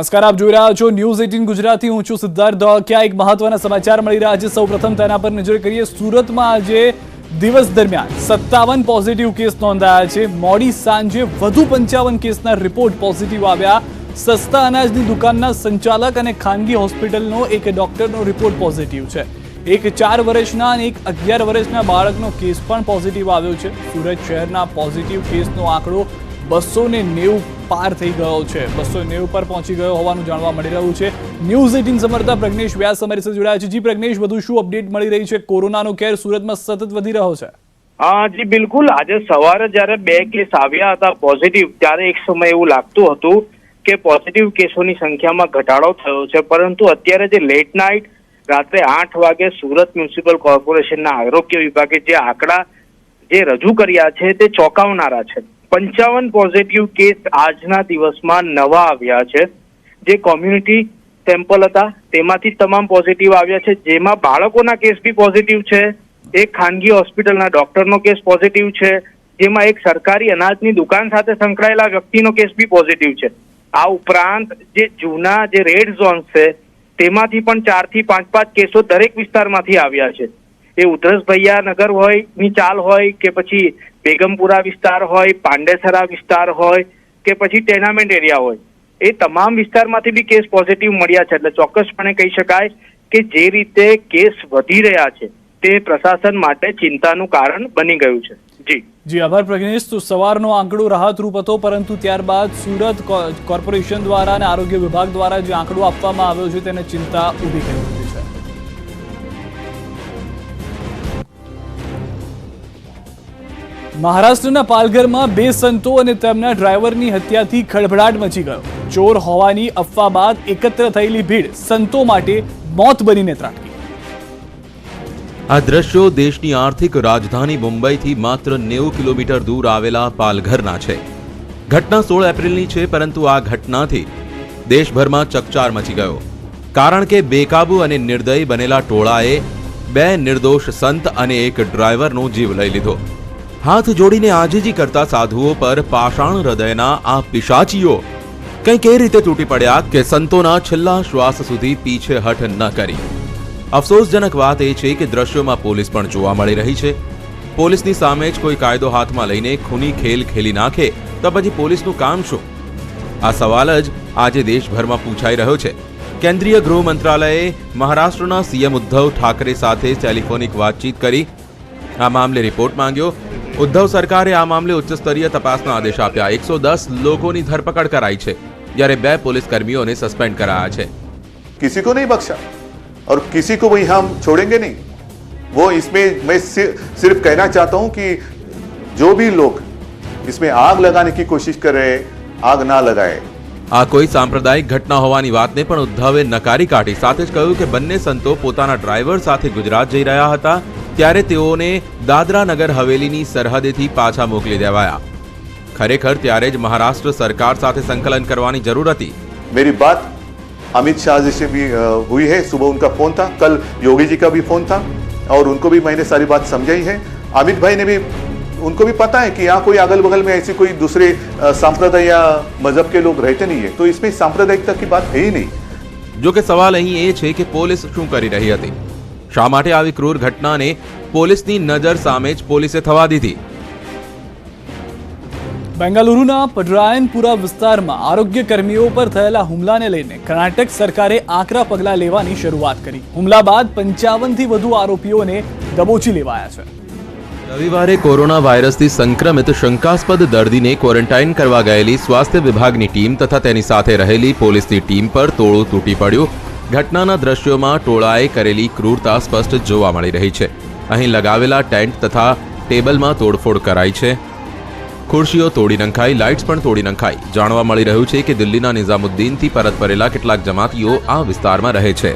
નમસ્કાર, આપ જોઈ રહ્યા છો ન્યૂઝ 18 ગુજરાતી। હું છું સિદ્ધાર્થ ધોળકિયા। એક મહત્વના સમાચાર મળી રહ્યા છે। સૌપ્રથમ તેના પર નજર કરીએ। સુરતમાં આજે દિવસ દરમિયાન 57 પોઝિટિવ કેસ નોંધાયા છે। મોડી સાંજે વધુ 55 કેસના રિપોર્ટ પોઝિટિવ આવ્યા। સસ્તા અનાજની દુકાનના સંચાલક અને ખાનગી હોસ્પિટલનો એક ડોક્ટરનો રિપોર્ટ પોઝિટિવ છે। એક 4 વર્ષના અને એક 11 વર્ષના બાળકનો કેસ પણ પોઝિટિવ આવ્યો છે। સુરત શહેરના પોઝિટિવ કેસનો આંકડો 290 પાર થઈ ગયો છે। 290 પર પહોંચી ગયો હોવાનું જાણવા મળી રહ્યું છે। ન્યૂઝ 18 સમર્થક પ્રજ્ઞેશ વ્યાસ અમારી સાથે જોડાયા છે। જી પ્રજ્ઞેશ, વધુ શું અપડેટ મળી રહી છે? કોરોનાનો કેર સુરતમાં સતત વધી રહ્યો છે। જી બિલકુલ, આજે સવારે જ્યારે 2 કેસ આવ્યા હતા પોઝિટિવ, ત્યારે એક સમય એવું લાગતું હતું કે પોઝિટિવ કેસોની સંખ્યામાં ઘટાડો થયો છે, પરંતુ અત્યારે જે લેટ નાઇટ રાત્રે 8 વાગે સુરત મ્યુનિસિપલ કોર્પોરેશનના આરોગ્ય વિભાગે જે આંકડા જે રજૂ કર્યા છે તે ચોંકાવનારા છે। 55 પોઝિટિવ કેસ આજના દિવસમાં નવા આવ્યા છે। જે કોમ્યુનિટી સેમ્પલ હતા તેમાંથી તમામ પોઝિટિવ આવ્યા છે, જેમાં બાળકોના કેસ બી પોઝિટિવ છે। એક ખાનગી હોસ્પિટલના ડોક્ટરનો કેસ પોઝિટિવ છે, જેમાં એક સરકારી અનાજની દુકાન સાથે સંકળાયેલા વ્યક્તિનો કેસ બી પોઝિટિવ છે। આ ઉપરાંત જે જૂના જે રેડ ઝોન છે તેમાંથી પણ 4 થી 5 કેસો દરેક વિસ્તારમાંથી આવ્યા છે। એ ઉધરસભૈયા નગર હોય ની ચાલ હોય કે પછી બેગમપુરા વિસ્તાર હોય, પાંડેસરા વિસ્તાર હોય કે પછી ટેનામેન્ટ એરિયા હોય, એ તમામ વિસ્તારમાંથી બી કેસ પોઝિટિવ મળ્યા છે। એટલે ચોક્કસપણે કહી શકાય કે જે રીતે કેસ વધી રહ્યા છે તે પ્રશાસન માટે ચિંતાનું કારણ બની ગયું છે। જી આભાર પ્રજ્ઞેશ। તો સવારનો આંકડો રાહતરૂપ હતો, પરંતુ ત્યારબાદ સુરત કોર્પોરેશન દ્વારા અને આરોગ્ય વિભાગ દ્વારા જે આંકડો આપવામાં આવ્યો છે તેને ચિંતા ઊભી કરી દીધી છે। મહારાષ્ટ્રના પાલઘરમાં 2 સંતો અને તેમના ડ્રાઈવરની હત્યાથી ખળભળાટ મચી ગયો। ચોર હોવાની અફવા બાદ એકત્ર થયેલી ભીડ સંતો માટે મોત બનીને ત્રાટકી। આ દ્રશ્યો દેશની આર્થિક રાજધાની મુંબઈથી માત્ર 90 કિલોમીટર દૂર આવેલા પાલઘરના છે। ઘટના 16 એપ્રિલની છે, પરંતુ આ ઘટનાથી દેશભરમાં ચકચાર મચી ગયો, કારણ કે બેકાબુ અને નિર્દયી બનેલા ટોળાએ 2 નિર્દોષ સંત અને એક ડ્રાઈવરનો જીવ લઈ લીધો। હાથ જોડીને આજીજી કરતા સાધુઓ પર પાષાણ હૃદયના આ પિશાચીઓ કંઈક એ રીતે તૂટી પડ્યા કે સંતોના છેલ્લા શ્વાસ સુધી પીછેહઠ ન કરી। અફસોસજનક વાત એ છે કે દ્રશ્યોમાં પોલીસ પણ જોવા મળી રહી છે। પોલીસની સામે જ કોઈ કાયદો હાથમાં લઈને ખૂની ખેલ ખેલી નાખે તો પછી પોલીસનું કામ શું? આ સવાલ જ આજે દેશભરમાં પૂછાઈ રહ્યો છે। કેન્દ્રીય ગૃહ મંત્રાલયે મહારાષ્ટ્રના સીએમ ઉદ્ધવ ઠાકરે સાથે ટેલિફોનિક વાતચીત કરી આ મામલે રિપોર્ટ માંગ્યો। ઉદ્ધવ સરકારે આ મામલે ઉચ્ચ સ્તરીય તપાસના આદેશ આપ્યા। 110 લોકોની ધરપકડ કરાઈ છે, જ્યારે 2 પોલીસ કર્મીઓને સસ્પેન્ડ કરાયા છે। किसी को नहीं बख्शा और किसी को वही हम छोड़ेंगे नहीं। वो इसमें मैं सिर्फ कहना चाहता हूं कि जो भी लोग इसमें आग लगाने की कोशिश कर रहे हैं, आग ना लगाए। આ કોઈ સાંપ્રદાયિક ઘટના હોવાની વાતને પણ ઉદ્ધવે નકારી કાઢી। સાથે જ કહ્યું કે બંને સંતો પોતાના ડ્રાઈવર સાથે ગુજરાત જઈ રહ્યા હતા, ત્યારે તેઓને દાદરા નગર હવેલીની સરહદેથી પાછા મોકલી દેવાયા। ખરેખર ત્યારે જ મહારાષ્ટ્ર સરકાર સાથે સંકલન કરવાની જરૂર હતી। मेरी बात अमित शाह जी से भी हुई है। सुबह उनका फोन था, कल योगी जी का भी फोन था और उनको भी मैंने सारी बात समझाई है। अमित भाई ने भी, उनको भी पता है कि यहाँ कोई अगल बगल में ऐसी कोई दूसरे सांप्रदाय या मजहब के लोग रहते नहीं है, तो इसमें सांप्रदायिकता की बात है ही नहीं। જો કે સવાલ અહીં એ છે કે પોલીસ શું કરી રહી હતી? શા માટે આવી ક્રૂર ઘટનાને પોલીસની નજર સામે જ પોલીસે થવા દીધી? બેંગાલુરુના પટરાયનપુરા વિસ્તારમાં આરોગ્ય કર્મીઓ પર થયેલા હુમલાને લઈને કર્ણાટક સરકારે આકરા પગલાં લેવાની શરૂઆત કરી। હુમલા બાદ 55 થી વધુ આરોપીઓને દબોચી લેવાયા છે। રવિવારે કોરોના વાયરસથી સંક્રમિત શંકાસ્પદ દર્દીને ક્વોરન્ટાઇન કરવા ગયેલી સ્વાસ્થ્ય વિભાગની ટીમ તથા તેની સાથે રહેલી પોલીસની ટીમ પર ટોળું તૂટી પડ્યું। ઘટનાના દ્રશ્યોમાં ટોળાએ કરેલી ક્રૂરતા સ્પષ્ટ જોવા મળી રહી છે। અહીં લગાવેલા ટેન્ટ તથા ટેબલમાં તોડફોડ કરાઈ છે। ખુરશીઓ તોડી નંખાઈ, લાઇટ્સ પણ તોડી નંખાઈ। જાણવા મળી રહ્યું છે કે દિલ્હીના નિઝામુદ્દીનથી પરત ફરેલા કેટલાક જમાતીઓ આ વિસ્તારમાં રહે છે।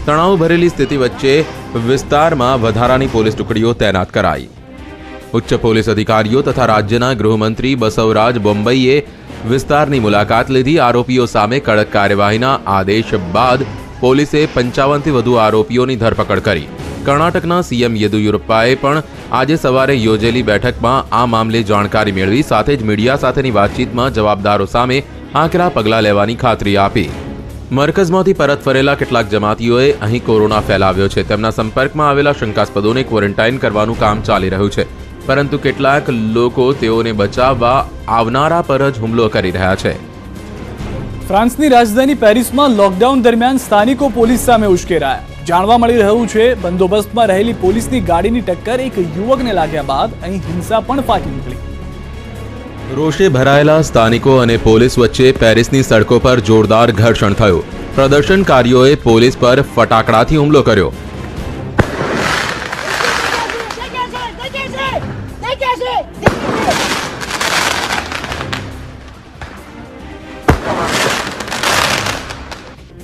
તણાવ ભરેલી સ્થિતિ વચ્ચે વિસ્તારમાં વધારાની પોલીસ ટુકડીઓ તૈનાત કરાઈ। ઉચ્ચ પોલીસ અધિકારીઓ તથા રાજ્યના ગૃહમંત્રી બસવરાજ બોમ્બઈએ વિસ્તારની મુલાકાત લીધી। આરોપીઓ સામે કડક કાર્યવાહીના આદેશ બાદ પોલીસે 55થી વધુ આરોપીઓની ધરપકડ કરી. કર્ણાટકના સીએમ યેદુયુરપ્પાએ પણ આજે સવારે યોજેલી બેઠકમાં આ મામલે જાણકારી મેળવી સાથે જ મીડિયા સાથેની વાતચીતમાં જવાબદારો સામે આકરા પગલાં લેવાની ખાતરી આપી. મરકઝમાંથી પરત ફરેલા કેટલાક જમાતીઓએ અહીં કોરોના ફેલાવ્યો છે. તેમના સંપર્કમાં આવેલા શંકાસ્પદોને ક્વોરન્ટાઇન કરવાનું કામ ચાલી રહ્યું છે, પરંતુ કેટલાક લોકો તેઓને બચાવવા આવનારા પર જ હુમલો કરી રહ્યા છે. ફ્રાન્સની રાજધાની પેરિસમાં લોકડાઉન દરમિયાન સ્થાનિકો પોલીસ સામે ઉશ્કેરાયા. જાણવા મળી રહ્યું છે બંદોબસ્તમાં રહેલી પોલીસની ગાડીની ટક્કર એક યુવકને લાગ્યા બાદ અહીં હિંસા પણ ફાટી નીકળી. રોષે ભરાયેલા સ્થાનિકો અને પોલીસ વચ્ચે પેરિસની સડકો પર જોરદાર ઘર્ષણ થયું. પ્રદર્શનકારીઓએ પોલીસ પર ફટાકડાથી હુમલો કર્યો.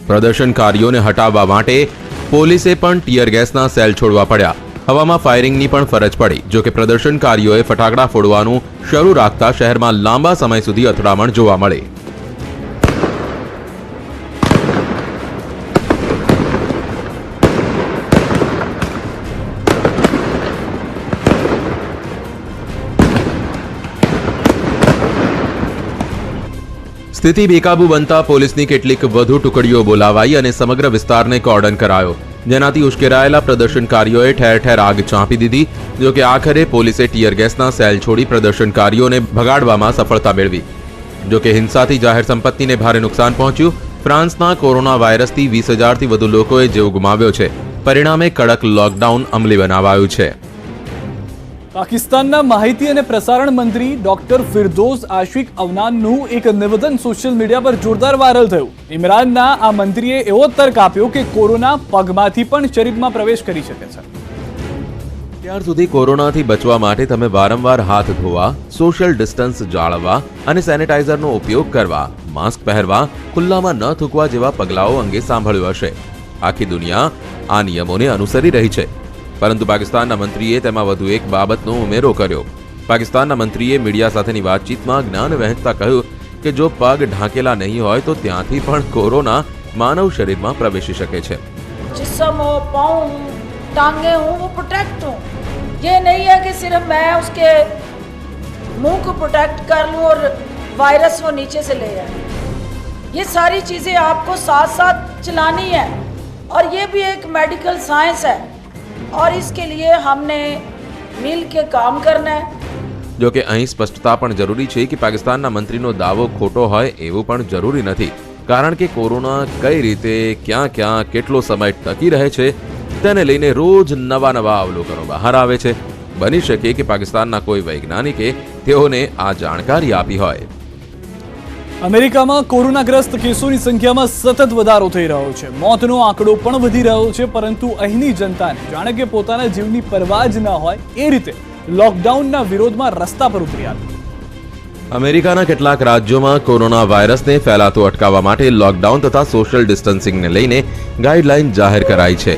પ્રદર્શનકારીઓને હટાવવા માટે પોલીસે પણ ટીયર ગેસના સેલ છોડવા પડ્યા. હવામાં ફાયરિંગની પણ ફરજ પડી. જોકે પ્રદર્શનકારીઓએ ફટાકડા ફોડવાનું શરૂ રાખતા શહેરમાં લાંબા સમય સુધી અથડામણ જોવા મળી. સ્થિતિ બેકાબુ બનતા પોલીસની કેટલીક વધુ ટુકડીઓ બોલાવાઈ અને સમગ્ર વિસ્તારને કોર્ડન કરાયો, જેનાથી ઉશ્કેરાયેલા પ્રદર્શનકારીઓએ ઠેર ઠેર આગ ચાંપી દીધી. જોકે આખરે પોલીસે ટીયર ગેસના સેલ છોડી પ્રદર્શનકારીઓને ભગાડવામાં સફળતા મેળવી. જોકે હિંસાથી જાહેર સંપત્તિને ભારે નુકસાન પહોંચ્યું. ફ્રાન્સના કોરોના વાયરસથી 20,000થી વધુ લોકોએ જીવ ગુમાવ્યો છે. પરિણામે કડક લોકડાઉન અમલી બનાવાયું છે. પાકિસ્તાનના માહિતી અને પ્રસારણ મંત્રી ડોક્ટર ફિરદોસ આશિક અવનાનનું એક નિવેદન સોશિયલ મીડિયા પર જોરદાર વાયરલ થયું. ઇમરાનના આ મંત્રીએ એવો તર્ક આપ્યો કે કોરોના પગમાંથી પણ શરીરમાં પ્રવેશ કરી શકે છે. ત્યાર સુધી કોરોનાથી બચવા માટે તમે વારંવાર હાથ ધોવા, સોશિયલ ડિસ્ટન્સ જાળવવા અને સેનિટાઈઝરનો ઉપયોગ કરવા, માસ્ક પહેરવા, ખુલ્લામાં ન થૂકવા જેવા પગલાઓ અંગે સાંભળ્યું હશે. આખી દુનિયા આ નિયમોને અનુસરી રહી છે, પરંતુ પાકિસ્તાનના મંત્રીએ તેમાં વધુ એક બાબતનો ઉમેરો કર્યો. પાકિસ્તાનના મંત્રીએ મીડિયા સાથેની વાતચીતમાં જ્ઞાન વહેંચતા કહ્યું કે જો પગ ઢાંકેલા નહીં હોય તો ત્યાંથી પણ કોરોના માનવ શરીરમાં પ્રવેશી શકે છે. जिस्म हो, पाँव हो, टांगे हो, वो प्रोटेक्ट हो. ये नहीं है कि सिर्फ मैं उसके मुंह को प्रोटेक्ट कर लूँ और वायरस वो नीचे से ले आए. ये सारी चीज़ें आपको साथ साथ चलानी है और ये भी एक मेडिकल साइंस है और इसके लिए हमने मिल के काम करना है. જો કે અહીં સ્પષ્ટતા પણ જરૂરી છે કે પાકિસ્તાનના મંત્રીનો દાવો ખોટો હોય એવું પણ જરૂરી નથી, કારણ કે કોરોના કઈ રીતે ક્યાં ક્યાં કેટલો સમય ટકી રહે છે તેને લઈને રોજ નવા નવા અવલોકનો બહાર આવે છે. બની શકે કે પાકિસ્તાનના કોઈ વૈજ્ઞાનિકે તેઓને આ જાણકારી આપી હોય. અમેરિકામાં કોરોનાગ્રસ્ત કેસોની સંખ્યામાં સતત વધારો થઈ રહ્યો છે. મોતનો આંકડો પણ વધી રહ્યો છે, પરંતુ અહીંની જનતાને જાણે કે પોતાના જીવની પરવા જ ન હોય એ રીતે લોકડાઉનના વિરોધમાં રસ્તા પર ઉતરી આવી. અમેરિકાના કેટલાક રાજ્યોમાં કોરોના વાયરસને ફેલાતો અટકાવવા માટે લોકડાઉન તથા સોશિયલ ડિસ્ટન્સિંગને લઈને ગાઈડલાઈન જાહેર કરાઈ છે.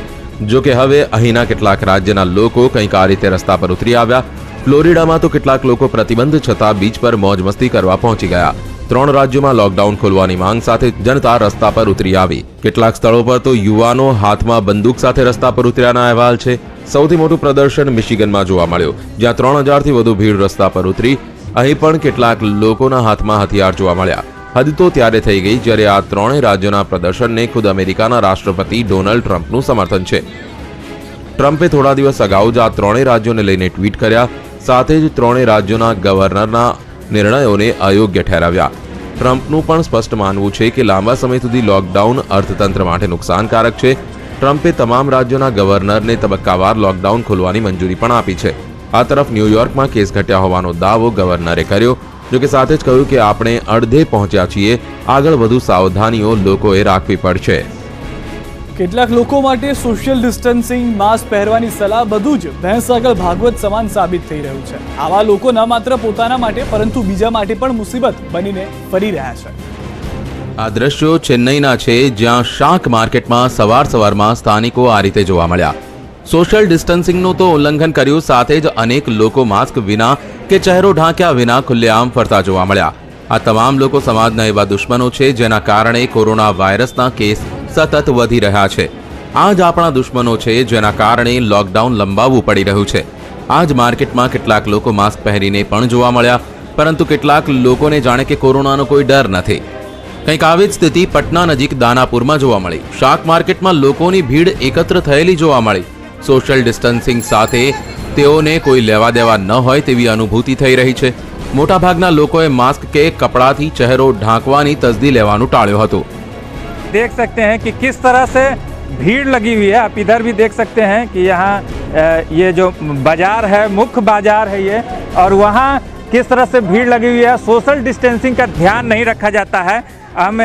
જો કે હવે અહીંના કેટલાક રાજ્યના લોકો કંઈક આ રીતે રસ્તા પર ઉતરી આવ્યા. ફ્લોરિડામાં તો કેટલાક લોકો પ્રતિબંધ છતાં બીચ પર મોજ મસ્તી કરવા પહોંચી ગયા. 3 રાજ્યોમાં લોકડાઉન ખોલવાની માંગ સાથે જનતા રસ્તા પર ઉતરી આવી. કેટલાક સ્થળો પર તો યુવાનો હાથમાં બંદૂક સાથે રસ્તા પર ઉતર્યાના અહેવાલ છે. સૌથી મોટું પ્રદર્શન મિશિગનમાં જોવા મળ્યું, જ્યાં 3,000થી વધુ ભીડ રસ્તા પર ઉતરી. અહીં પણ કેટલાક લોકોના હાથમાં હથિયાર જોવા મળ્યા. હદ તો ત્યારે થઈ ગઈ જ્યારે આ 3 રાજ્યોના પ્રદર્શનને ખુદ અમેરિકાના રાષ્ટ્રપતિ ડોનાલ્ડ ટ્રમ્પનું સમર્થન છે. ટ્રમ્પે થોડા દિવસ અગાઉ જ આ 3 રાજ્યોને લઈને ટ્વીટ કર્યા. સાથે જ 3 રાજ્યોના ગવર્નરના નિર્ણયોને અયોગ્ય ઠેરવ્યા. ટ્રમ્પનું પણ સ્પષ્ટ માનવું છે કે લાંબા સમય સુધી લોકડાઉન અર્થતંત્ર માટે નુકસાનકારક છે. ટ્રમ્પે તમામ રાજ્યોના ગવર્નરને તબક્કાવાર લોકડાઉન ખોલવાની મંજૂરી પણ આપી છે. આ તરફ ન્યૂયોર્કમાં કેસ ઘટ્યા હોવાનો દાવો ગવર્નરે કર્યો. જોકે સાથે જ કહ્યું કે આપણે અડધે પહોંચ્યા છીએ, આગળ વધુ સાવધાનીઓ લોકોએ રાખવી પડશે. કેટલાક લોકો માટે સોશિયલ ડિસ્ટન્સિંગ, માસ્ક પહેરવાની સલાહ બધું જ ભેંસ આગળ ભાગવત સમાન સાબિત થઈ રહ્યું છે. આવા લોકો ન માત્ર પોતાના માટે પરંતુ બીજા માટે પણ મુસીબત બનીને ફરી રહ્યા છે. આ દ્રશ્યો ચેન્નઈના છે, જ્યાં શાક માર્કેટમાં સવારમાં સ્થાનિકો આ રીતે જોવા મળ્યા. સોશિયલ ડિસ્ટન્સિંગનું તો ઉલ્લંઘન કર્યું, સાથે જ અનેક લોકો માસ્ક વિના કે ચહેરો ઢાંક્યા વિના ખુલ્લેઆમ ફરતા જોવા મળ્યા. આ તમામ લોકો સમાજના એવા દુશ્મનો છે જેના કારણે કોરોના વાયરસના કેસ સતત વધી રહ્યા છે। આ જ આપણા દુશ્મનો છે જેના કારણે લોકડાઉન લંબાવવું પડી રહ્યું છે। આજ માર્કેટમાં કેટલાક લોકો માસ્ક પહેરીને પણ જોવા મળ્યા, પરંતુ કેટલાક લોકોને જાણે કે કોરોનાનો કોઈ ડર નથી। કંઈક આવી જ સ્થિતિ પટના નજીક દાનાપુરમાં જોવા મળી। શાક માર્કેટમાં લોકોની ભીડ એકત્ર થયેલી જોવા મળી। સોશિયલ ડિસ્ટન્સિંગ સાથે તેઓને કોઈ લેવા દેવા ન હોય તેવી અનુભૂતિ થઈ રહી છે। મોટાભાગના લોકોએ માસ્ક કે કપડાથી ચહેરો ઢાંકવાની તસદી લેવાનું ટાળ્યું હતું। देख सकते हैं कि किस तरह से भीड़ लगी हुई है। आप इधर भी देख सकते हैं कि यहाँ ये जो बाजार है, मुख्य बाजार है ये, और वहाँ किस तरह से भीड़ लगी हुई है। सोशल डिस्टेंसिंग का ध्यान नहीं रखा जाता है। हम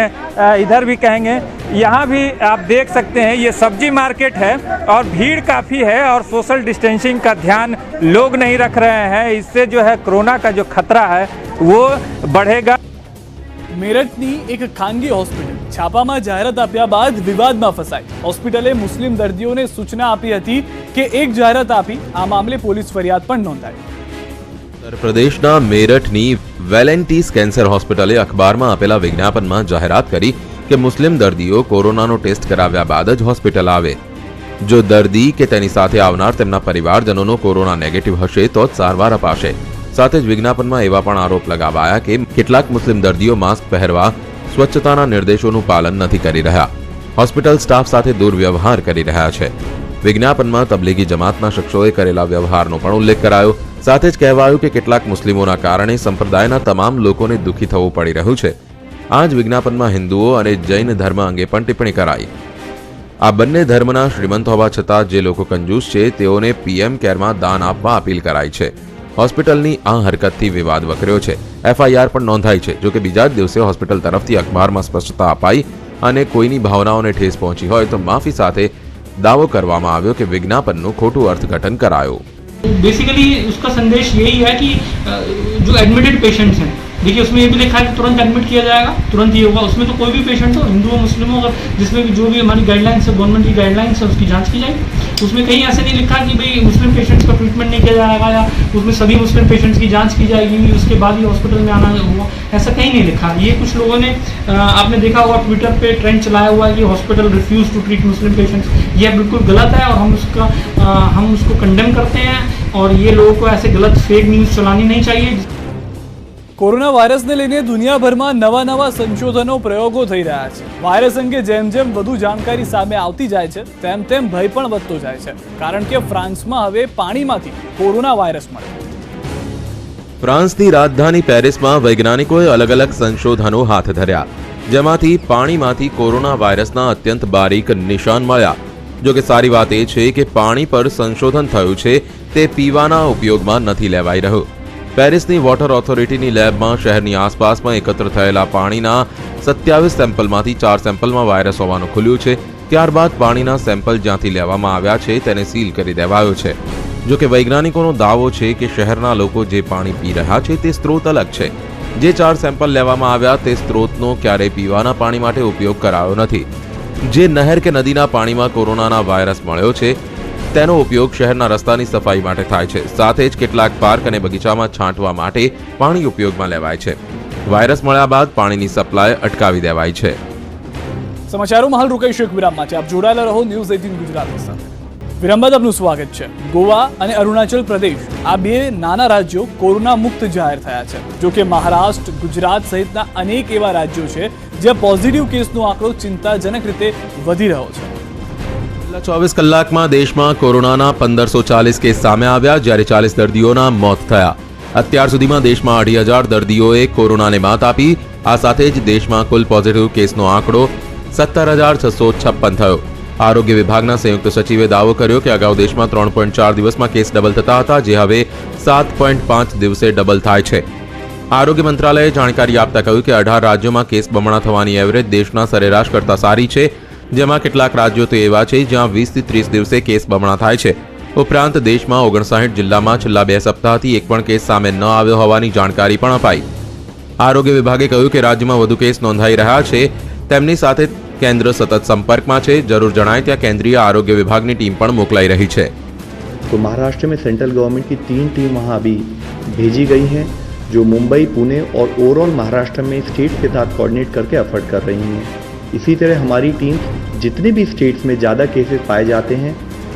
इधर भी कहेंगे, यहाँ भी आप देख सकते हैं ये सब्जी मार्केट है और भीड़ काफ़ी है और सोशल डिस्टेंसिंग का ध्यान लोग नहीं रख रहे हैं। इससे जो है कोरोना का जो खतरा है वो बढ़ेगा। મેરઠની એક ખાનગી હોસ્પિટલ છાપામાં જાહેરાત આપ્યા બાદ વિવાદમાં ફસાઈ। હોસ્પિટલે મુસ્લિમ દર્દીઓને સૂચના આપી હતી કે એક જાહેરાત આપી આ મામલે પોલીસ ફરિયાદ પણ નોંધાઈ। ઉત્તર પ્રદેશના મેરઠની વેલેન્ટીસ કેન્સર હોસ્પિટલે અખબારમાં આપેલા વિજ્ઞાપનમાં જાહેરાત કરી કે મુસ્લિમ દર્દીઓ કોરોનાનો ટેસ્ટ કરાવ્યા બાદ જ હોસ્પિટલ આવે। જો દર્દી કે તેની સાથે આવનાર તેમના પરિવારજનોનો કોરોના નેગેટિવ હશે તો જ સારવાર અપાશે। સાથે જ વિજ્ઞાપનમાં એવા પણ આરોપ લગાવાયા કે કેટલાક મુસ્લિમ દર્દીઓ માસ્ક પહેરવા, સ્વચ્છતાના નિર્દેશોનું પાલન નથી કરી રહ્યા, હોસ્પિટલ સ્ટાફ સાથે દુર્વ્યવહાર કરી રહ્યા છે। વિજ્ઞાપનમાં તબલીગી જમાતના શખ્સોએ કરેલા વ્યવહારનો પણ ઉલ્લેખ કરાયો। સાથે જ કહેવાયું કે કેટલાક મુસ્લિમોના કારણે સંપ્રદાયના તમામ લોકોને દુઃખી થવું પડી રહ્યું છે। આ જ વિજ્ઞાપનમાં હિન્દુઓ અને જૈન ધર્મ અંગે પણ ટિપ્પણી કરાઈ। આ બંને ધર્મના શ્રીમંત હોવા છતાં જે લોકો કંજૂસ છે તેઓને પીએમ કેરમાં દાન આપવા અપીલ કરાઈ છે। હોસ્પિટલની આ હરકતથી વિવાદ વકર્યો છે। એફઆઈઆર પણ નોંધાઈ છે। જો કે બીજા જ દિવસે હોસ્પિટલ તરફથી અખબારમાં સ્પષ્ટતા અપાઈ અને કોઈની ભાવનાઓને ઠેસ પહોંચી હોય તો માફી સાથે દાવો કરવામાં આવ્યો કે વિજ્ઞાપનનું ખોટું અર્થઘટન કરાયું। बेसिकली उसका संदेश यही है कि जो एडमिटेड पेशेंट्स हैं, देखिए उसमें ये भी लिखा है कि तुरंत एडमिट किया जाएगा, तुरंत ये होगा। उसमें तो कोई भी पेशेंट हो, हिंदू हो, मुस्लिम हो, अगर जिसमें भी जो भी हमारी गाइडलाइंस है, गवर्नमेंट की गाइडलाइंस है, उसकी जांच की जाएगी। उसमें कहीं ऐसे नहीं लिखा कि भाई मुस्लिम पेशेंट्स का ट्रीटमेंट नहीं किया जाएगा या उसमें सभी मुस्लिम पेशेंट्स की जांच की जाएगी, उसके बाद ही हॉस्पिटल में आना होगा, ऐसा कहीं नहीं लिखा। ये कुछ लोगों ने आपने देखा होगा ट्विटर पे ट्रेंड चलाया हुआ है कि hospital refuse to treat Muslim patients. यह बिल्कुल गलत है और हम उसको कंडेम करते हैं और ये लोगों को ऐसे गलत फेक न्यूज़ चलानी नहीं चाहिए। કોરોના વાયરસને લઈને દુનિયાભરમાં નવા નવા સંશોધનો પ્રયોગો થઈ રહ્યા છે। વાયરસ અંગે જેમ જેમ વધુ જાણકારી સામે આવતી જાય છે તેમ તેમ ભય પણ વધતો જાય છે, કારણ કે ફ્રાન્સમાં હવે પાણીમાંથી કોરોના વાયરસ મળ્યો। ફ્રાન્સની રાજધાની પેરિસમાં વૈજ્ઞાનિકોએ અલગ અલગ સંશોધનો હાથ ધર્યા, જેમાંથી પાણીમાંથી કોરોના વાયરસના અત્યંત બારીક નિશાન મળ્યા। જો કે સારી વાત એ છે કે પાણી પર સંશોધન થયું છે તે પીવાના ઉપયોગમાં નથી લેવાઈ રહ્યું। પેરિસની વોટર ઓથોરિટીની લેબમાં શહેરની આસપાસમાં એકત્ર થયેલા પાણીના 27 સેમ્પલમાંથી 4 સેમ્પલમાં વાયરસ હોવાનું ખુલ્યું છે। ત્યારબાદ પાણીના સેમ્પલ જ્યાંથી લેવામાં આવ્યા છે તેને સીલ કરી દેવાયો છે। જો કે વૈજ્ઞાનિકોનો દાવો છે કે શહેરના લોકો જે પાણી પી રહ્યા છે તે સ્ત્રોત અલગ છે। જે 4 સેમ્પલ લેવામાં આવ્યા તે સ્ત્રોતનો ક્યારેય પીવાના પાણી માટે ઉપયોગ કરાયો નથી। જે નહેર કે નદીના પાણીમાં કોરોનાના વાયરસ મળ્યો છે તેનો ઉપયોગ શહેરના રસ્તાની સફાઈ માટે થાય છે। સાથે જ કેટલાક પાર્ક અને બગીચામાં છાંટવા માટે પાણી ઉપયોગમાં લેવાય છે। વાયરસ મળ્યા બાદ પાણીની સપ્લાય અટકાવી દેવાઈ છે। સમાચારોમાં હાલ રોકાઈશું એક વિરામ માટે। આપ જોડાયેલા રહો ન્યૂઝ 18 ગુજરાતી સાથે। વિરામ બાદ આપનું સ્વાગત છે। ગોવા અને અરુણાચલ પ્રદેશ આ બે નાના રાજ્યો કોરોના મુક્ત જાહેર થયા છે। જો કે મહારાષ્ટ્ર, ગુજરાત સહિતના અનેક એવા રાજ્યો છે જ્યાં પોઝિટિવ કેસનો આંકડો ચિંતાજનક રીતે વધી રહ્યો છે। 24 કલાકમાં દેશમાં કોરોનાના 1540 કેસ સામે આવ્યા, જ્યારે 40 દર્દીઓના મોત થયા। અત્યાર સુધીમાં દેશમાં 2,000 દર્દીઓએ કોરોનાને માત આપી। આ સાથે જ દેશમાં કુલ પોઝિટિવ કેસનો આંકડો 17,656 થયો। આરોગ્ય વિભાગના સંયુક્ત સચિવે દાવો કર્યો કે અગાઉ દેશમાં 3.4 દિવસમાં કેસ ડબલ થતા હતા, જે હવે 7.5 દિવસે ડબલ થાય છે। આરોગ્ય મંત્રાલયે જાણકારી આપતા કહ્યું કે 18 રાજ્યોમાં કેસ બમણા થવાની એવરેજ દેશના સરેરાશ કરતાં સારી છે, જેમાં કેટલાક રાજ્યો તો એવા છે જ્યાં 20 થી 30 દિવસે કેસ બમણા થાય છે। ઉપરાંત દેશમાં 59 જિલ્લામાં છેલ્લા 2 સપ્તાહથી એક પણ કેસ સામે ન આવ્યો હોવાની જાણકારી પણ અપાઈ। આરોગ્ય વિભાગે કહ્યું કે રાજ્યમાં વધુ કેસ નોંધાઈ રહ્યા છે, તેમની સાથે કેન્દ્ર સતત સંपर्कમાં છે। જરૂર જણાય ત્યાં કેન્દ્રીય આરોગ્ય વિભાગની ટીમ પણ મોકલાઈ રહી છે। तो महाराष्ट्र में सेंट्रल गवर्नमेंट की 3 टीम वहाँ अभी भेजी गई हैं, जो मुंबई, पुणे और ओवरऑल महाराष्ट्र में स्टेट के साथ कोऑर्डिनेट करके एफर्ट कर रही हैं। इसी तरह हमारी टीम जितने भी स्टेट्स में ज़्यादा केसेस पाए जाते हैं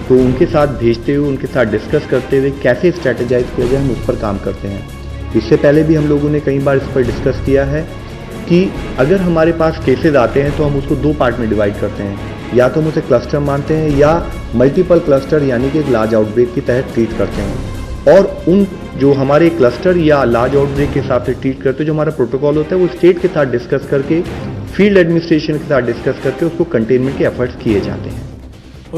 तो उनके साथ भेजते हुए, उनके साथ डिस्कस करते हुए कैसे स्ट्रैटेजाइज किया जाए, हम उस पर काम करते हैं। इससे पहले भी हम लोगों ने कई बार इस पर डिस्कस किया है कि अगर हमारे पास केसेस आते हैं तो हम उसको 2 पार्ट में डिवाइड करते हैं, या तो हम उसे क्लस्टर मानते हैं या मल्टीपल क्लस्टर यानी कि एक लार्ज आउटब्रेक के तहत ट्रीट करते हैं। और उन जो हमारे क्लस्टर या लार्ज आउटब्रेक के हिसाब से ट्रीट करते हैं, जो हमारा प्रोटोकॉल होता है वो स्टेट के साथ डिस्कस करके, फील्ड एडमिनिस्ट्रेशन के साथ डिस्कस करके उसको कंटेनमेंट के एफर्ट्स किए जाते हैं।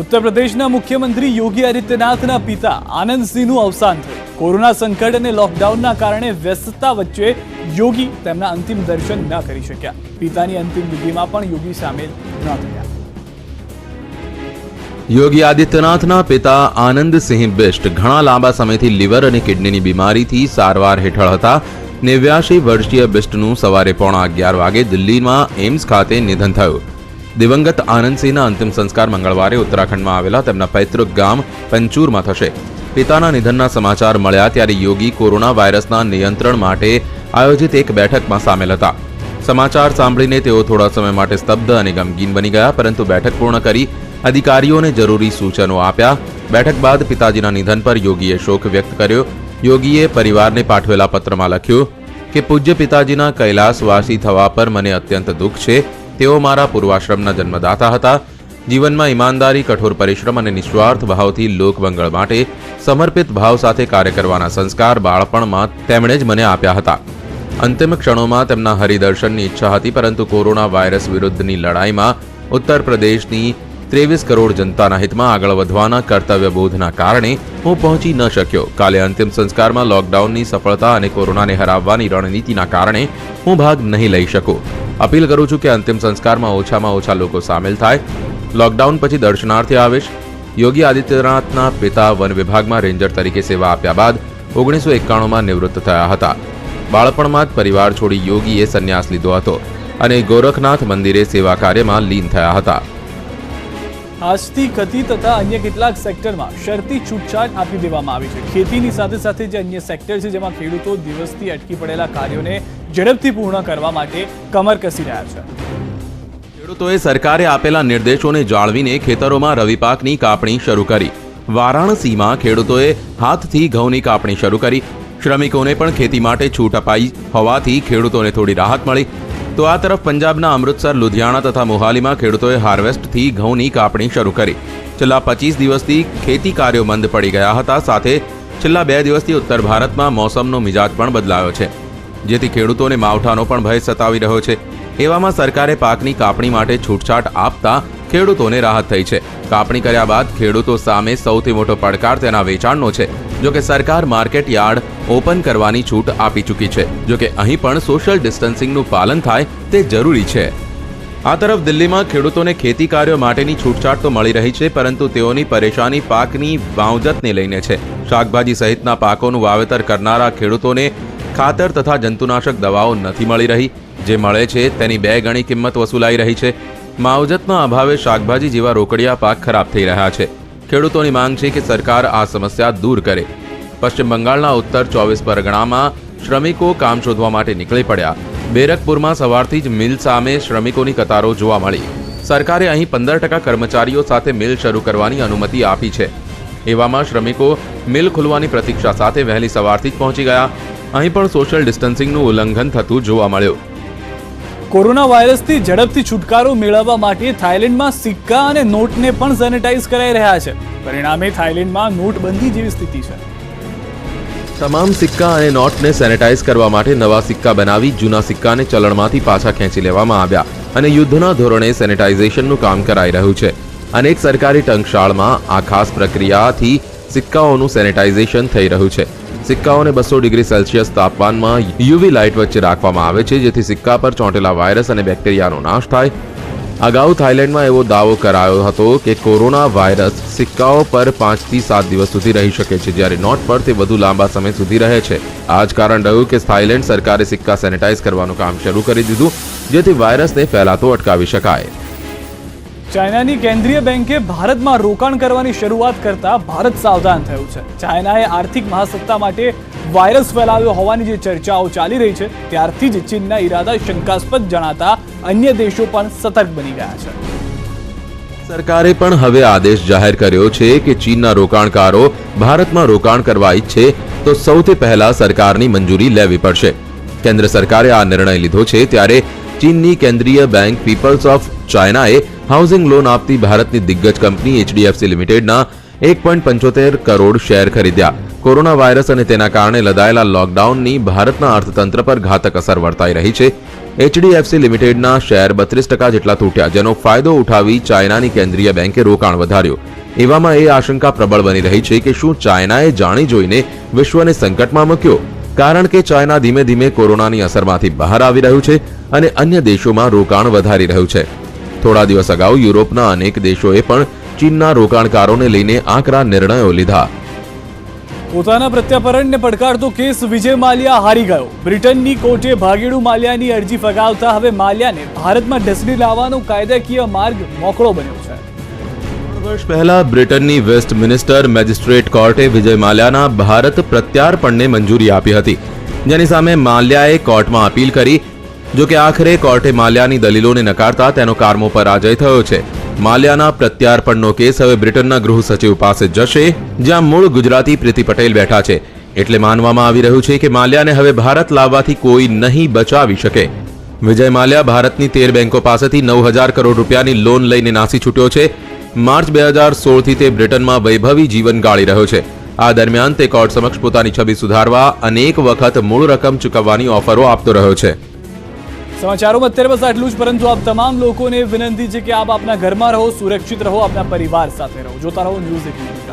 ઉત્તર પ્રદેશના મુખ્યમંત્રી યોગી આદિત્યનાથના પિતા આનંદસિંહનું અવસાન થયું. કોરોના સંકટ અને લોકડાઉનના કારણે વ્યસ્તતા વચ્ચે યોગી તેમના અંતિમ દર્શન ન કરી શક્યા. પિતાની અંતિમ વિધિમાં પણ યોગી સામેલ ન થયા. યોગી આદિત્યનાથના પિતા આનંદસિંહ બિષ્ટ ઘણા લાંબા સમયથી લીવર અને કિડનીની બીમારીથી સારવાર હેઠળ હતા. 89 વર્ષીય બિષ્ટનું સવારે 11:15 વાગે દિલ્હીમાં એમ્સ ખાતે નિધન થયું. દિવંગત આનંદસિંહના અંતિમ સંસ્કાર મંગળવારે ઉત્તરાખંડમાં આવેલા તેમના પૈતૃક ગામ પંચૂરમાં થશે. પિતાના નિધનના સમાચાર મળ્યા ત્યારે યોગી કોરોના વાયરસના નિયંત્રણ માટે આયોજિત એક બેઠકમાં સામેલ હતા. સમાચાર સાંભળીને તેઓ થોડા સમય માટે સ્તબ્ધ અને ગમગીન બની ગયા, પરંતુ બેઠક પૂર્ણ કરી અધિકારીઓને જરૂરી સૂચનો આપ્યા. બેઠક બાદ પિતાજીના નિધન પર યોગીએ શોક વ્યક્ત કર્યો. યોગીએ પરિવારને પાઠવેલા પત્રમાં લખ્યું કે પૂજ્ય પિતાજીના કૈલાસવાસી થવા પર મને અત્યંત દુઃખ છે. તેઓ મારા પૂર્વાશ્રમના જન્મદાતા હતા. જીવનમાં ઈમાનદારી, કઠોર પરિશ્રમ અને નિસ્વાર્થ ભાવથી લોકમંગળ માટે સમર્પિત ભાવ સાથે કાર્ય કરવાના સંસ્કાર બાળપણમાં તેમણે જ મને આપ્યા હતા. અંતિમ ક્ષણોમાં તેમના હરિદર્શનની ઈચ્છા હતી, પરંતુ કોરોના વાયરસ વિરુદ્ધની લડાઈમાં ઉત્તર પ્રદેશની 23 કરોડ જનતાના હિતમાં આગળ વધવાના કર્તવ્યબોધના કારણે હું પહોંચી ન શક્યો. કાલે અંતિમ સંસ્કારમાં લોકડાઉનની સફળતા અને કોરોનાને હરાવવાની રણનીતિના કારણે હું ભાગ નહીં લઈ શકું. અપીલ કરું છું કે અંતિમ સંસ્કારમાં ઓછામાં ઓછા લોકો સામેલ થાય. લોકડાઉન પછી દર્શનાર્થે આવેશ. યોગી આદિત્યનાથના પિતા વન વિભાગમાં રેન્જર તરીકે સેવા આપ્યા બાદ 1991માં નિવૃત્ત થયા હતા. બાળપણમાં જ પરિવાર છોડી યોગીએ સંન્યાસ લીધો હતો અને ગોરખનાથ મંદિરે સેવા કાર્યમાં લીન થયા હતા. આજથી ખતી તથા અન્ય કેટલાક સેક્ટરમાં શરતી છૂટછાટ આપી દેવામાં આવી છે. ખેતીની સાથે સાથે જે અન્ય સેક્ટર છે જેમાં ખેડૂતો દિવસથી અટકી પડેલા કાર્યોને ઝડપથી પૂર્ણ કરવા માટે કમર કસી રહ્યા છે. ખેડૂતોએ સરકારે આપેલા નિર્દેશોને જાળવીને ખેતરોમાં રવિ પાકની કાપણી શરૂ કરી. વારાણસીમાં ખેડૂતોએ હાથથી ઘઉંની કાપણી શરૂ કરી. શ્રમિકોને પણ ખેતી માટે છૂટ અપાઈ હોવાથી ખેડૂતોને થોડી રાહત મળી. તો આ તરફ પંજાબના અમૃતસર, લુધિયાણા તથા મોહાલીમાં ખેડૂતોએ હાર્વેસ્ટથી ઘઉંની કાપણી શરૂ કરી. છેલ્લા 25 દિવસથી ખેતી કાર્યો મંદ પડી ગયા હતા. સાથે છેલ્લા 2 દિવસથી ઉત્તર ભારતમાં મોસમનો મિજાજ પણ બદલાયો છે, જેથી ખેડૂતોને માવઠાનો પણ ભય સતાવી રહ્યો છે. એવામાં સરકારે પાકની કાપણી માટે છૂટછાટ આપતા ખેડૂતોને રાહત થઈ છે. કાપણી કર્યા બાદ ખેડૂતો સામે સૌથી મોટો પડકાર તેના વેચાણનો છે. જો કે સરકાર માર્કેટ યાર્ડ ઓપન કરવાની છૂટ આપી ચૂકી છે. જો કે અહીં પણ સોશિયલ ડિસ્ટન્સિંગનું પાલન થાય તે જરૂરી છે. આ તરફ દિલ્હીમાં ખેડૂતોને ખેતી કાર્યો માટેની છૂટછાટ તો મળી રહી છે, પરંતુ તેઓની પરેશાની પાકની માવજતને લઈને છે. શાકભાજી સહિતના પાકોનું વાવેતર કરનારા ખેડૂતોને ખાતર તથા જંતુનાશક દવાઓ નથી મળી રહી. જે મળે છે તેની 2 ગણી કિંમત વસૂલાઈ રહી છે. માવજતના અભાવે શાકભાજી જેવા રોકડિયા પાક ખરાબ થઈ રહ્યા છે. ખેડૂતોની માંગ છે કે સરકાર આ સમસ્યા દૂર કરે. પશ્ચિમ બંગાળના ઉત્તર 24 પરગણામાં શ્રમિકો કામ શોધવા માટે નીકળી પડ્યા. બેરકપુરમાં સવારથી જ મિલ સામે શ્રમિકોની કતારો જોવા મળી. સરકારે અહીં 15% કર્મચારીઓ સાથે મિલ શરૂ કરવાની અનુમતિ આપી છે. એવામાં શ્રમિકો મિલ ખુલવાની પ્રતીક્ષા સાથે વહેલી સવારથી જ પહોંચી ગયા. અહીં પણ સોશિયલ ડિસ્ટન્સિંગનું ઉલ્લંઘન થતું જોવા મળ્યું. કોરોના વાયરસથી ઝડપથી છુટકારો મેળવવા માટે થાઇલેન્ડમાં સિક્કા અને નોટને પણ સેનેટાઇઝ કરાઈ રહ્યા છે. પરિણામે થાઇલેન્ડમાં નોટબંધી જેવી સ્થિતિ છે. તમામ સિક્કા અને નોટને સેનેટાઇઝ કરવા માટે નવા સિક્કા બનાવી જૂના સિક્કાને ચલણમાંથી પાછા ખેંચી લેવામાં આવ્યા અને યુદ્ધના ધોરણે સેનેટાઇઝેશનનું કામ કરાઈ રહ્યું છે. અનેક સરકારી ટંકશાળમાં આ ખાસ પ્રક્રિયાથી સિક્કાઓનું સેનેટાઇઝેશન થઈ રહ્યું છે. સિક્કાઓને 200 ડિગ્રી સેલ્સિયસ તાપમાનમાં યુવી લાઇટ વચ્ચે રાખવામાં આવે છે, જેથી સિક્કા પર ચોંટેલા વાયરસ અને બેક્ટેરિયાનો નાશ થાય. અગાઉ થાઇલેન્ડમાં એવો દાવો કરાયો હતો કે કોરોના વાયરસ સિક્કાઓ પર 5 થી 7 દિવસ સુધી રહી શકે છે, જ્યારે નોટ પર તે વધુ લાંબા સમય સુધી રહે છે. આ જ કારણ રહ્યું કે થાઇલેન્ડ સરકારે સિક્કા સેનેટાઇઝ કરવાનું કામ શરૂ કરી દીધું, જેથી વાયરસને ફેલાતો અટકાવી શકાય. ચાઇનાની કેન્દ્રીય બેંકે ભારતમાં રોકાણ કરવાની શરૂઆત કરતા ભારત સાવધાન થયું છે. ચાઇનાએ આર્થિક મહાસત્તા માટે વાયરસ ફેલાવ્યો હોવાની જે ચર્ચાઓ ચાલી રહી છે ત્યારથી જ ચીનના ઈરાદા શંકાસ્પદ જણાતા અન્ય દેશો પણ સતર્ક બની ગયા છે. સરકારે પણ હવે આદેશ જાહેર કર્યો છે કે ચીનના રોકાણકારો ભારતમાં રોકાણ કરવા ઈચ્છે તો સૌથી પહેલા સરકારની મંજૂરી લેવી પડશે. કેન્દ્ર સરકારે આ નિર્ણય લીધો છે ત્યારે ચીનની કેન્દ્રીય બેંક પીપલ્સ ઓફ ચાઇનાએ હાઉસિંગ લોન આપતી ભારતની દિગ્ગજ કંપની એચડીએફસી લિમિટેડના 1.75 કરોડ શેર ખરીદ્યા. કોરોના વાયરસ અને તેના કારણે લદાયેલા લોકડાઉનની ભારતના અર્થતંત્ર પર ઘાતક અસર વર્તાઈ રહી છે. એચડીએફસી લિમિટેડના શેર 32% જેટલા તૂટ્યા, જેનો ફાયદો ઉઠાવી ચાઇનાની કેન્દ્રીય બેંકે રોકાણ વધાર્યું. એવામાં એ આશંકા પ્રબળ બની રહી છે કે શું ચાઇનાએ જાણી જોઈને વિશ્વને સંકટમાં મૂક્યો? કારણ કે ચાઇના ધીમે ધીમે કોરોનાની અસરમાંથી બહાર આવી રહ્યું છે અને અન્ય દેશોમાં રોકાણ વધારી રહ્યું છે. થોડા દિવસ અગાઉ યુરોપના અનેક દેશોએ પણ ચીનના રોકાણકારોને લઈને આકરા નિર્ણયો લીધા. પોતાના પ્રત્યાપરણને પડકારતો કેસ વિજય માલ્યા હારી ગયો. બ્રિટનની કોર્ટે ભાગેડુ માલ્યાની અરજી ફગાવતા હવે માલ્યાને ભારતમાં ઢસડી લાવવાનો કાયદાકીય માર્ગ મોકળો બન્યો છે. વર્ષ પહેલા બ્રિટનની વેસ્ટમિનિસ્ટર મેજિસ્ટ્રેટ કોર્ટે વિજય માલ્યાના ભારત પ્રત્યાર્પણને મંજૂરી આપી હતી, જેની સામે માલ્યાએ કોર્ટમાં અપીલ કરી. જો કે આખરે કોર્ટે માલ્યાની દલીલોને નકારતા તેનો કારમો પરાજય થયો છે. માલ્યાના પ્રત્યાર્પણનો કેસ હવે બ્રિટનના ગૃહ સચિવ પાસે જશે, જ્યાં મૂળ ગુજરાતી પ્રીતિ પટેલ બેઠા છે. એટલે માનવામાં આવી રહ્યું છે કે માલ્યાને હવે ભારત લાવવાથી કોઈ નહીં બચાવી શકે. વિજય માલ્યા ભારતની 13 બેંકો પાસેથી 9,000 કરોડ રૂપિયાની લોન લઈને નાસી છૂટ્યો છે. માર્ચ 2016થી તે બ્રિટનમાં વૈભવી જીવન ગાળી રહ્યો છે. આ દરમિયાન તે કોર્ટ સમક્ષ પોતાની છબી સુધારવા અનેક વખત મૂળ રકમ ચૂકવવાની ઓફરો આપતો રહ્યો છે. સમાચારોમાં અત્યારે બસ આટલું જ, પરંતુ આપ તમામ લોકોને વિનંતી છે કે આપ આપના ઘરમાં રહો, સુરક્ષિત રહો, આપના પરિવાર સાથે રહો. જોતા રહો ન્યૂઝ 18 ગુજરાતી.